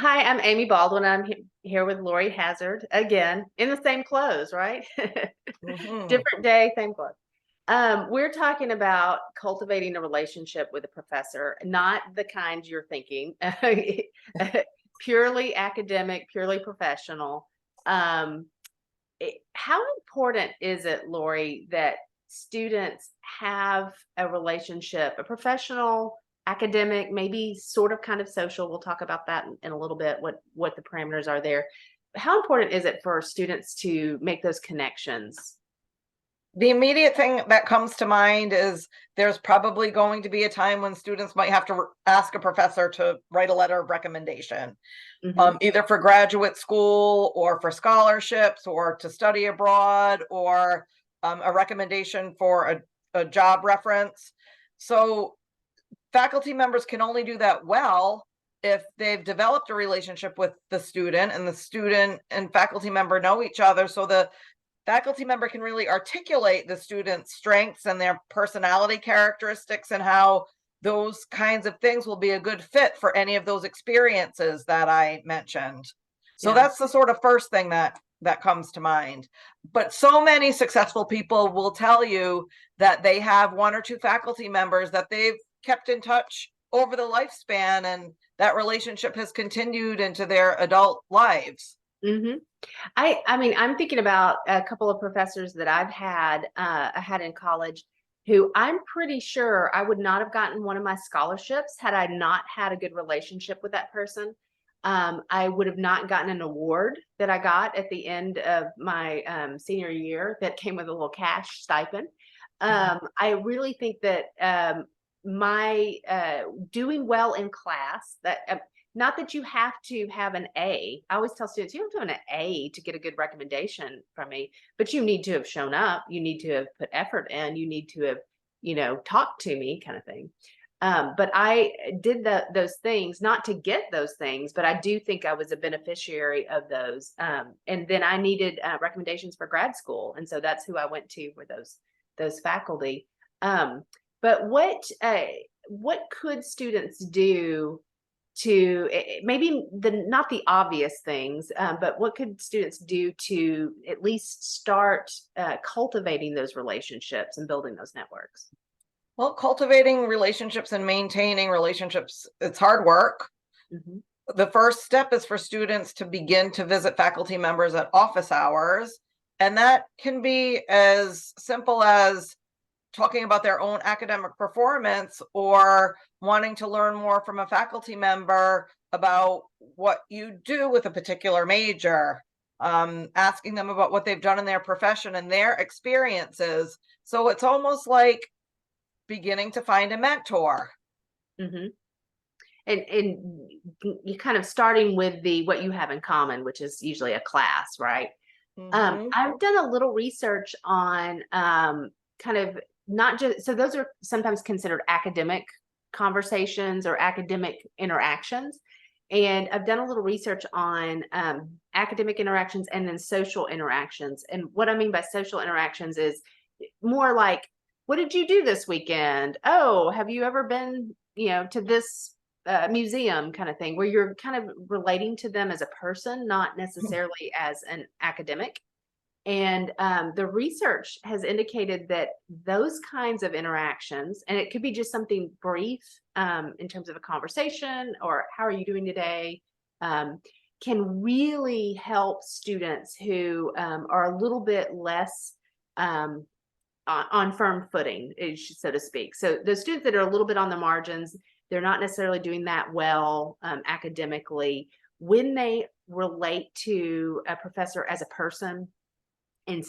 Hi, I'm Amy Baldwin. I'm here with Lori Hazard again in the same clothes, right? Mhm. Different day, same clothes. We're talking about cultivating a relationship with a professor, not the kind you're thinking, purely academic, purely professional. Um, how important is it, Lori, that students have a relationship, a professional, academic, maybe sort of kind of social? We'll talk about that in a little bit, what the parameters are there. How important is it for students to make those connections? The immediate thing that comes to mind is there's probably going to be a time when students might have to ask a professor to write a letter of recommendation, Hmm. either for graduate school or for scholarships or to study abroad or a recommendation for a job reference. So faculty members can only do that well if they've developed a relationship with the student and the student and faculty member know each other, so the faculty member can really articulate the student's strengths and their personality characteristics and how those kinds of things will be a good fit for any of those experiences that I mentioned. So Yeah. that's the sort of first thing that comes to mind. But so many successful people will tell you that they have one or two faculty members that they've kept in touch over the lifespan, and that relationship has continued into their adult lives. Hmm. I mean, I'm thinking about a couple of professors that I had in college who I'm pretty sure I would not have gotten one of my scholarships had I not had a good relationship with that person. I would have not gotten an award that I got at the end of my senior year that came with a little cash stipend. I really think that my doing well in class, that not that you have to have an A. I always tell students, you don't have to have an A to get a good recommendation from me, but you need to have shown up. You need to have put effort in. You need to have, talked to me, kind of thing. But I did those things not to get those things, but I do think I was a beneficiary of those. And then I needed recommendations for grad school, and so that's who I went to for those faculty. Um, but what could students do to maybe not the obvious things, but what could students do to at least start cultivating those relationships and building those networks? Well, cultivating relationships and maintaining relationships, it's hard work. Hmm. The first step is for students to begin to visit faculty members at office hours. And that can be as simple as talking about their own academic performance or wanting to learn more from a faculty member about what you do with a particular major, asking them about what they've done in their profession and their experiences. So it's almost like beginning to find a mentor. Hmm. And you kind of starting with the what you have in common, which is usually a class, right? Mhm. I've done a little research on kind of not just, so those are sometimes considered academic conversations or academic interactions. And I've done a little research on academic interactions and then social interactions. And what I mean by social interactions is more like, what did you do this weekend? Oh, have you ever been, to this museum, kind of thing, where you're kind of relating to them as a person, not necessarily as an academic. And the research has indicated that those kinds of interactions, and it could be just something brief in terms of a conversation or how are you doing today, um, can really help students who are a little bit less um, on firm footing, so to speak. So the students that are a little bit on the margins, they're not necessarily doing that well academically. When they relate to a professor as a person, and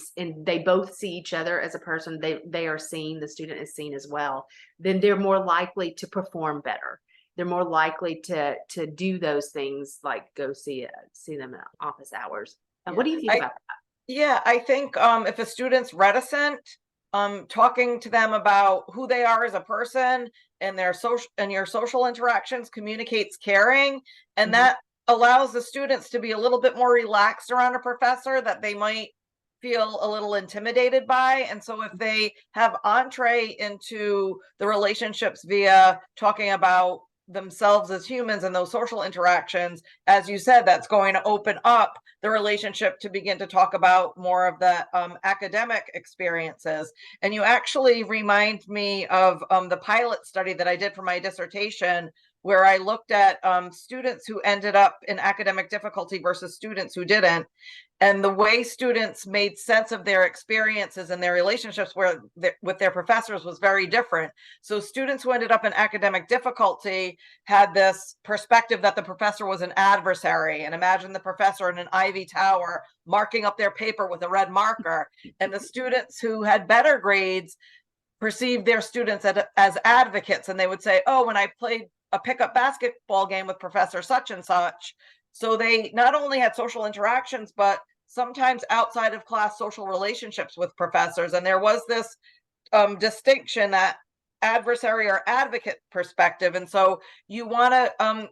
they both see each other as a person, they are seen, the student is seen as well, then they're more likely to perform better. They're more likely to do those things like go see them at office hours. What Yeah. do you think I about Yeah, I think if a student's reticent, talking to them about who they are as a person and their social and your social interactions communicates caring, that? and Hmm. that allows the students to be a little bit more relaxed around a professor that they might feel a little intimidated by. And so if they have entree into the relationships via talking about themselves as humans and those social interactions, as you said, that's going to open up the relationship to begin to talk about more of the academic experiences. And you actually remind me of the pilot study that I did for my dissertation, where I looked at students who ended up in academic difficulty versus students who didn't. And the way students made sense of their experiences and their relationships with their professors was very different. So students who ended up in academic difficulty had this perspective that the professor was an adversary. And imagine the professor in an ivy tower marking up their paper with a red marker. And the students who had better grades perceived their students as advocates. And they would say, oh, when I played a pickup basketball game with Professor such and such. So they not only had social interactions, but sometimes outside of class social relationships with professors. And there was this distinction, that adversary or advocate perspective. And so you want to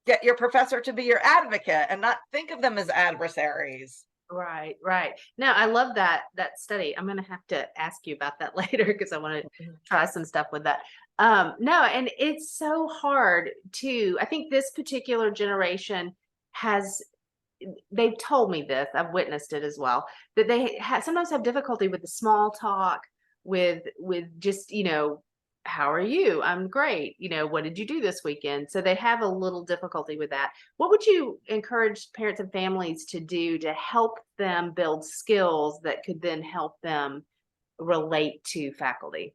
get your professor to be your advocate and not think of them as adversaries. Right, right. No, I love that study. I'm gonna have to ask you about that later because I want to try some stuff with that. No, and it's so hard to, I think this particular generation has, they've told me this, I've witnessed it as well, that they sometimes have difficulty with the small talk, with just, how are you? I'm great. What did you do this weekend? So they have a little difficulty with that. What would you encourage parents and families to do to help them build skills that could then help them relate to faculty?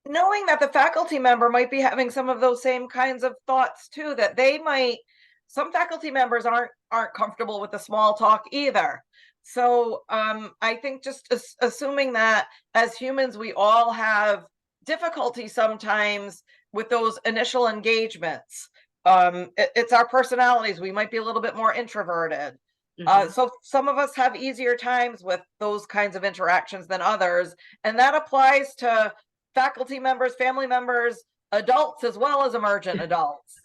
Knowing that the faculty member might be having some of those same kinds of thoughts too, that they might, some faculty members aren't comfortable with the small talk either. So I think just assuming that as humans, we all have difficulty sometimes with those initial engagements. It's our personalities. We might be a little bit more introverted. So some of us have easier times with those kinds of interactions than others. And that applies to faculty members, family members, adults, as well as emergent adults.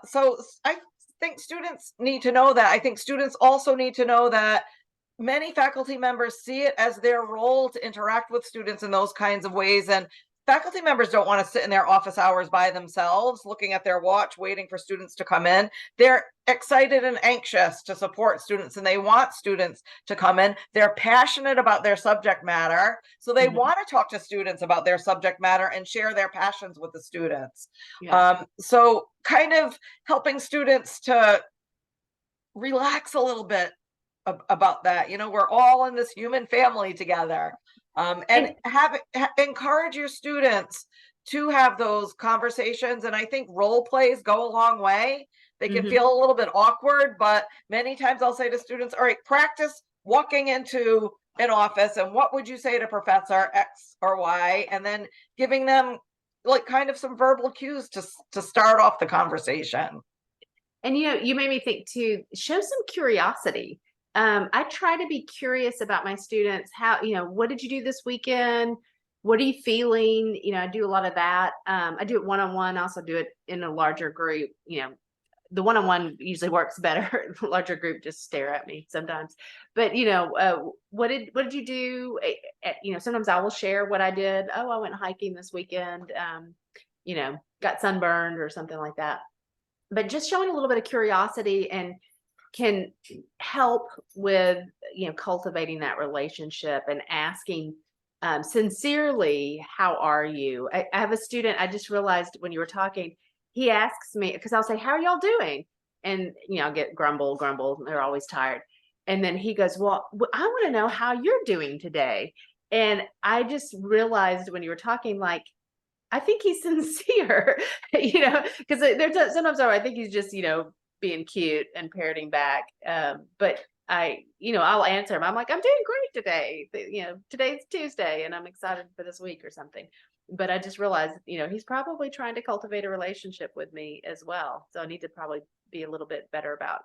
So I think students need to know that. I think students also need to know that many faculty members see it as their role to interact with students in those kinds of ways. And faculty members don't want to sit in their office hours by themselves, looking at their watch, waiting for students to come in. They're excited and anxious to support students, and they want students to come in. They're passionate about their subject matter. So they want to talk to students about their subject matter and share their passions with the students. Yeah. So kind of helping students to relax a little bit about that. We're all in this human family together. And encourage your students to have those conversations. And I think role plays go a long way. They can feel a little bit awkward, but many times I'll say to students, all right, practice walking into an office and what would you say to Professor X or Y? And then giving them like kind of some verbal cues to start off the conversation. And you made me think too, show some curiosity. I try to be curious about my students. How, what did you do this weekend? What are you feeling? I do a lot of that. I do it one-on-one. I also do it in a larger group. The one-on-one usually works better. The larger group just stare at me sometimes. But what did you do? Sometimes I will share what I did. Oh, I went hiking this weekend. Got sunburned or something like that. But just showing a little bit of curiosity and can help with cultivating that relationship and asking sincerely, how are you? I have a student, I just realized when you were talking, he asks me, because I'll say, how are y'all doing? And I'll get grumble, they're always tired. And then he goes, well, I want to know how you're doing today. And I just realized when you were talking, like, I think he's sincere, because there's sometimes I think he's just being cute and parroting back. But I'll answer him. I'm like, I'm doing great today. Today's Tuesday and I'm excited for this week or something. But I just realized, he's probably trying to cultivate a relationship with me as well. So I need to probably be a little bit better about,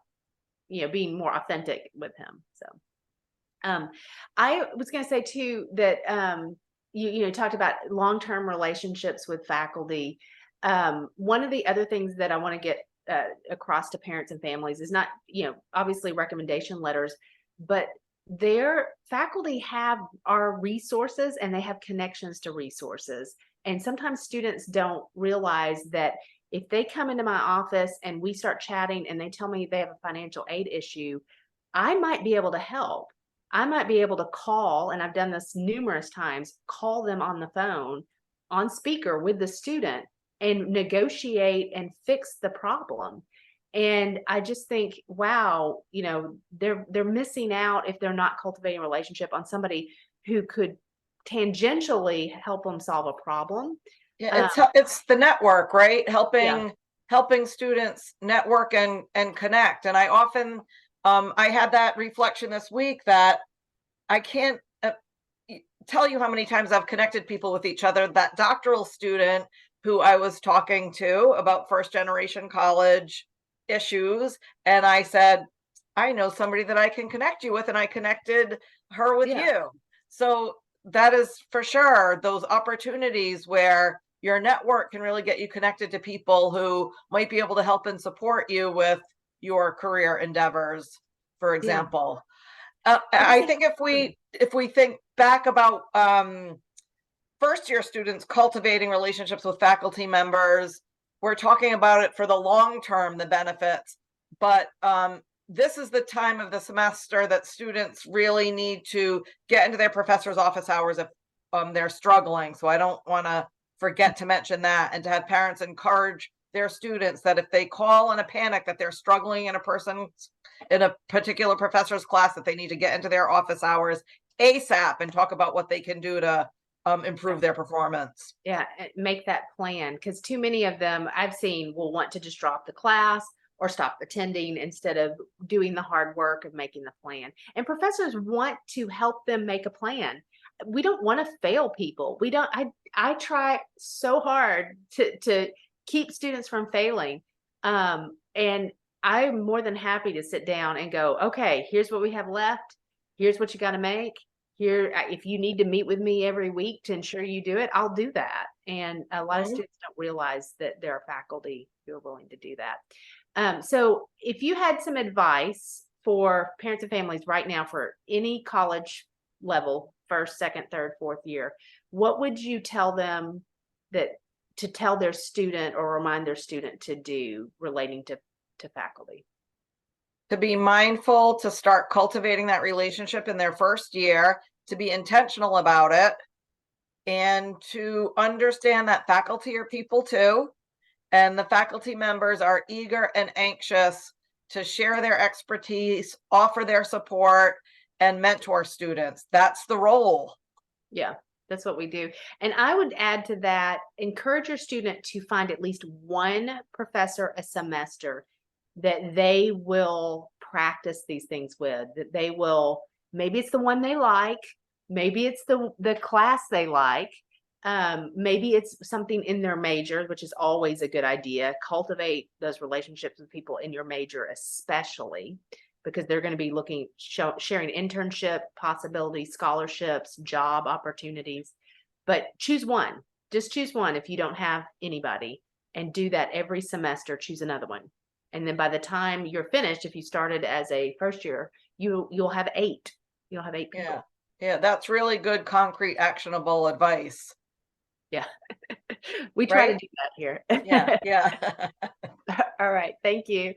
being more authentic with him. So I was going to say too, that you talked about long-term relationships with faculty. One of the other things that I want to get across to parents and families is not, obviously recommendation letters, but their faculty have our resources and they have connections to resources. And sometimes students don't realize that if they come into my office and we start chatting and they tell me they have a financial aid issue, I might be able to help. I might be able to call, and I've done this numerous times, call them on the phone on speaker with the student and negotiate and fix the problem. And I just think, wow, they're missing out if they're not cultivating a relationship on somebody who could tangentially help them solve a problem. Yeah, it's the network, right? Yeah, Helping students network and connect. And I often I had that reflection this week that I can't tell you how many times I've connected people with each other. That doctoral student who I was talking to about first generation college issues, and I said, I know somebody that I can connect you with, and I connected her with yeah, you. So that is for sure those opportunities where your network can really get you connected to people who might be able to help and support you with your career endeavors, for yeah. example. I just I think think if we think back about first year students cultivating relationships with faculty members, we're talking about it for the long term, the benefits. But this is the time of the semester that students really need to get into their professor's office hours if they're struggling. So I don't want to forget to mention that, and to have parents encourage their students that if they call in a panic that they're struggling in a particular professor's class, that they need to get into their office hours ASAP and talk about what they can do to improve their performance. Yeah, make that plan, because too many of them I've seen will want to just drop the class or stop attending instead of doing the hard work of making the plan. And professors want to help them make a plan. We don't want to fail people. We don't I try so hard to keep students from failing. And I'm more than happy to sit down and go, okay, here's what we have left. Here's what you got to make here. If you need to meet with me every week to ensure you do it, I'll do that. And a lot of Mhm. students don't realize that there are faculty who are willing to do that. So if you had some advice for parents and families right now for any college level, first, second, third, fourth year, what would you tell them that to tell their student or remind their student to do relating to faculty? To be mindful, to start cultivating that relationship in their first year, to be intentional about it, and to understand that faculty are people too, and the faculty members are eager and anxious to share their expertise, offer their support, and mentor students. That's the role. Yeah, that's what we do. And I would add to that, encourage your student to find at least one professor a semester that they will practice these things with, that they will, maybe it's the one they like, maybe it's the class they like, maybe it's something in their major, which is always a good idea. Cultivate those relationships with people in your major, especially because they're going to be sharing internship possibilities, scholarships, job opportunities. But choose one. Just choose one if you don't have anybody, and do that every semester. Choose another one. And then by the time you're finished, if you started as a first year, you'll have eight. You'll have eight Yeah. people. Yeah, that's really good, concrete, actionable advice, Yeah. We try to right? do that here. Yeah, yeah. All right. Thank you.